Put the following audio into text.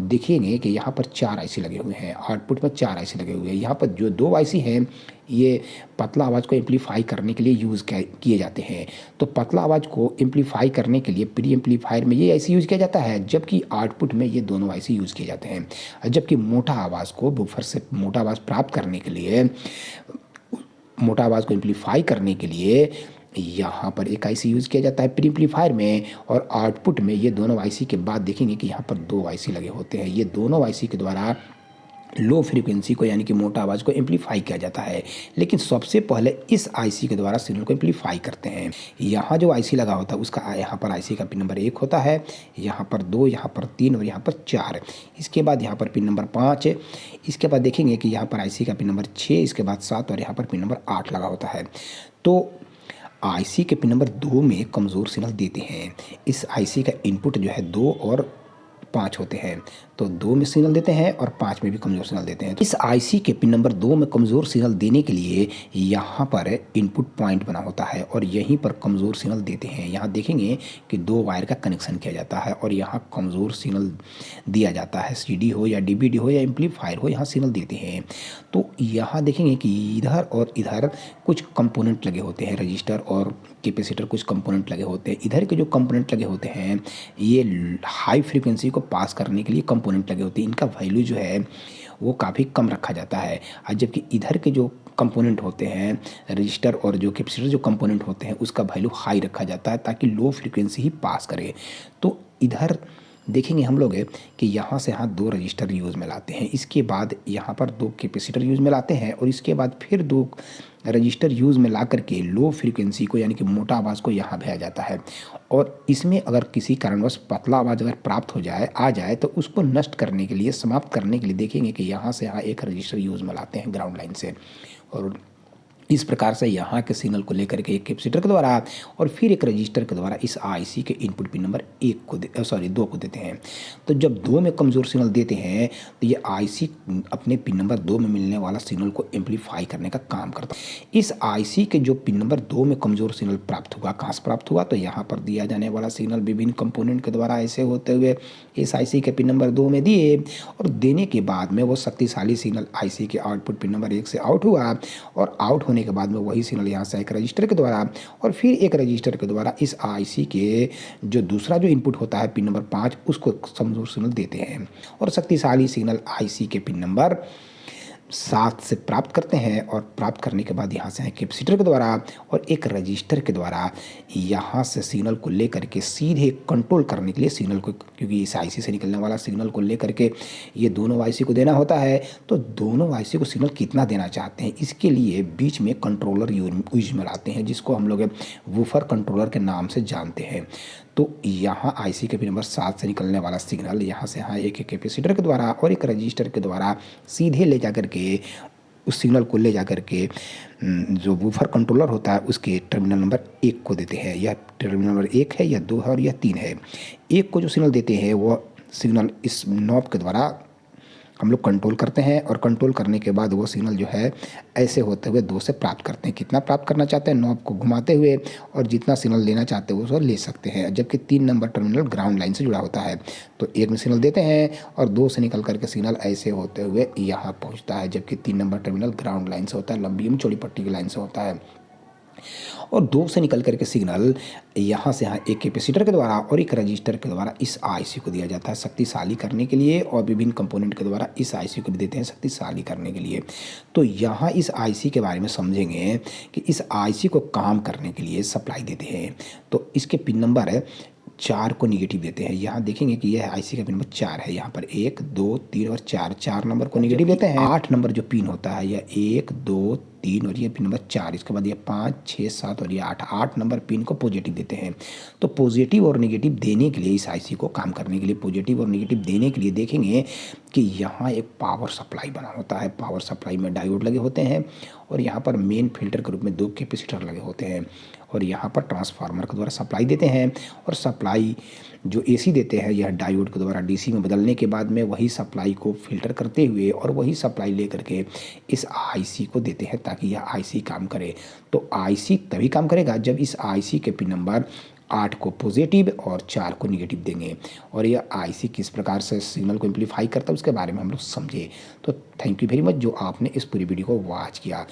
देखेंगे कि यहाँ पर 4 आईसी लगे हुए हैं, आउटपुट में 4 आईसी लगे हुए हैं। यहाँ पर जो 2 आईसी हैं ये पतला आवाज़ को एम्पलीफाई करने के लिए यूज़ किए जाते हैं। तो पतला आवाज़ को एम्पलीफाई करने के लिए प्री एम्पलीफायर में ये आईसी यूज़ किया जाता है, जबकि आउटपुट में ये दोनों आईसी यूज़ किए जाते हैं। जबकि मोटा आवाज़ को बूफर से मोटा आवाज़ प्राप्त करने के लिए, मोटा आवाज़ को एम्पलीफाई करने के लिए यहाँ पर एक आईसी यूज़ किया जाता है प्री एम्पलीफायर में, और आउटपुट में ये दोनों आईसी के बाद देखेंगे कि यहाँ पर 2 आईसी लगे होते हैं। ये दोनों आईसी के द्वारा लो फ्रीक्वेंसी को यानी कि मोटा आवाज़ को एम्पलीफाई किया जाता है। लेकिन सबसे पहले इस आईसी के द्वारा सिग्नल को एम्पलीफाई करते हैं। यहाँ जो आईसी लगा होता है उसका यहाँ पर आईसी का पिन नंबर 1 होता है, यहाँ पर 2, यहाँ पर 3 और यहाँ पर 4। इसके बाद यहाँ पर पिन नंबर 5। इसके बाद देखेंगे कि यहाँ पर आईसी का पिन नंबर 6, इसके बाद 7 और यहाँ पर पिन नंबर 8 लगा होता है। तो आईसी के पिन नंबर 2 में कमज़ोर सिग्नल देते हैं। इस आईसी का इनपुट जो है 2 और 5 होते हैं, तो 2 में सिग्नल देते हैं और 5 में भी कमज़ोर सिग्नल देते हैं। तो इस आईसी के पिन नंबर 2 में कमज़ोर सिग्नल देने के लिए यहाँ पर इनपुट पॉइंट बना होता है और यहीं पर कमज़ोर सिग्नल देते हैं। यहाँ देखेंगे कि 2 वायर का कनेक्शन किया जाता है और यहाँ कमज़ोर सिग्नल दिया जाता है। सीडी हो या डीवीडी हो या एम्पलीफायर हो, यहाँ सिग्नल देते हैं। तो यहाँ देखेंगे कि इधर और इधर कुछ कंपोनेंट लगे होते हैं, रजिस्टर और कैपेसिटर कुछ कंपोनेंट लगे होते हैं। इधर के जो कंपोनेंट लगे होते हैं ये हाई फ्रीक्वेंसी को पास करने के लिए कंपोनेंट लगे होते हैं। इनका वैल्यू जो है वो काफ़ी कम रखा जाता है, और जबकि इधर के जो कंपोनेंट होते हैं, रजिस्टर और जो कैपेसिटर जो कंपोनेंट होते हैं, उसका वैल्यू हाई रखा जाता है ताकि लो फ्रीक्वेंसी ही पास करे। तो इधर देखेंगे हम लोग कि यहाँ से यहाँ 2 रजिस्टर यूज़ में लाते हैं, इसके बाद यहाँ पर 2 कैपेसिटर यूज़ में लाते हैं और इसके बाद फिर 2 रजिस्टर यूज़ में ला करके लो फ्रीक्वेंसी को यानी कि मोटा आवाज़ को यहाँ भेजा जाता है। और इसमें अगर किसी कारणवश पतला आवाज़ अगर प्राप्त हो जाए आ जाए तो उसको नष्ट करने के लिए, समाप्त करने के लिए देखेंगे कि यहाँ से यहाँ एक रजिस्टर यूज़ में लाते हैं ग्राउंड लाइन से, और इस प्रकार से यहाँ के सिग्नल को लेकर के एक कैपेसिटर के द्वारा और फिर एक रजिस्टर के द्वारा इस आईसी के इनपुट पिन नंबर 2 को देते हैं। तो जब 2 में कमज़ोर सिग्नल देते हैं तो ये आईसी अपने पिन नंबर 2 में मिलने वाला सिग्नल को एम्पलीफाई करने का काम करता है। इस आईसी के जो पिन नंबर 2 में कमज़ोर सिग्नल प्राप्त हुआ, कहाँ से प्राप्त हुआ, तो यहाँ पर दिया जाने वाला सिग्नल विभिन्न कंपोनेंट के द्वारा ऐसे होते हुए इस आईसी के पिन नंबर 2 में दिए, और देने के बाद में वो शक्तिशाली सिग्नल आईसी के आउटपुट पिन नंबर 1 से आउट हुआ, और आउट होने के बाद में वही सिग्नल यहाँ से एक रजिस्टर के द्वारा और फिर एक रजिस्टर के द्वारा इस आईसी के जो दूसरा जो इनपुट होता है पिन नंबर 5 उसको कमज़ोर सिग्नल देते हैं, और शक्तिशाली सिग्नल आईसी के पिन नंबर 7 से प्राप्त करते हैं, और प्राप्त करने के बाद यहाँ से कैपेसिटर के द्वारा और एक रजिस्टर के द्वारा यहाँ से सिग्नल को लेकर के सीधे कंट्रोल करने के लिए सिग्नल को, क्योंकि इस आईसी से निकलने वाला सिग्नल को लेकर के ये दोनों आईसी को देना होता है, तो दोनों आईसी को सिग्नल कितना देना चाहते हैं इसके लिए बीच में कंट्रोलर यूज में लाते हैं, जिसको हम लोग वूफर कंट्रोलर के नाम से जानते हैं। तो यहाँ आईसी के पिन नंबर 7 से निकलने वाला सिग्नल यहाँ से यहाँ एक कैपेसिटर के द्वारा और एक रजिस्टर के द्वारा सीधे ले जा कर के उस सिग्नल को ले जा कर के जो वूफर कंट्रोलर होता है उसके टर्मिनल नंबर 1 को देते हैं। यह टर्मिनल नंबर 1 है, यह 2 है और यह 3 है। 1 को जो सिग्नल देते हैं वो सिग्नल इस नॉब के द्वारा हम लोग कंट्रोल करते हैं, और कंट्रोल करने के बाद वो सिग्नल जो है ऐसे होते हुए 2 से प्राप्त करते हैं। कितना प्राप्त करना चाहते हैं, नॉब को घुमाते हुए, और जितना सिग्नल लेना चाहते हैं वो ले सकते हैं। जबकि 3 नंबर टर्मिनल ग्राउंड लाइन से जुड़ा होता है, तो 1 में सिग्नल देते हैं और 2 से निकल करके सिग्नल ऐसे होते हुए यहाँ पहुँचता है, जबकि 3 नंबर टर्मिनल ग्राउंड लाइन से होता है, लंबी एवं चौड़ी पट्टी की लाइन से होता है। और 2 से निकल करके सिग्नल यहाँ से यहाँ एक कैपेसिटर के द्वारा और एक रजिस्टर के द्वारा इस आईसी को दिया जाता है शक्तिशाली करने के लिए, और विभिन्न कंपोनेंट के द्वारा इस आईसी को भी देते हैं शक्तिशाली करने के लिए। तो यहाँ इस आईसी के बारे में समझेंगे कि इस आईसी को काम करने के लिए सप्लाई देते हैं। तो इसके पिन नंबर 4 को निगेटिव देते हैं। यहाँ देखेंगे कि यह आईसी का पिन नंबर 4 है, यहाँ पर 1, 2, 3 और 4 नंबर को निगेटिव देते हैं। 8 नंबर जो पिन होता है यह 1, 2, 3 और ये पिन नंबर 4, इसके बाद ये 5, 6, 7 और ये 8 नंबर पिन को पॉजिटिव देते हैं। तो पॉजिटिव और नेगेटिव देने के लिए इस आईसी को काम करने के लिए पॉजिटिव और नेगेटिव देने के लिए देखेंगे कि यहाँ एक पावर सप्लाई बना होता है। पावर सप्लाई में डायोड लगे होते हैं, और यहाँ पर मेन फिल्टर के रूप में 2 कैपेसिटर लगे होते हैं, और यहाँ पर ट्रांसफार्मर के द्वारा सप्लाई देते हैं। और सप्लाई जो एसी देते हैं यह डायोड के द्वारा डीसी में बदलने के बाद में वही सप्लाई को फिल्टर करते हुए और वही सप्लाई लेकर के इस आईसी को देते हैं ताकि यह आईसी काम करे। तो आईसी तभी काम करेगा जब इस आईसी के पिन नंबर 8 को पॉजिटिव और 4 को निगेटिव देंगे। और यह आईसी किस प्रकार से सिग्नल को एम्पलीफाई करता है उसके बारे में हम लोग समझे। तो थैंक यू वेरी मच जो आपने इस पूरी वीडियो को वॉच किया।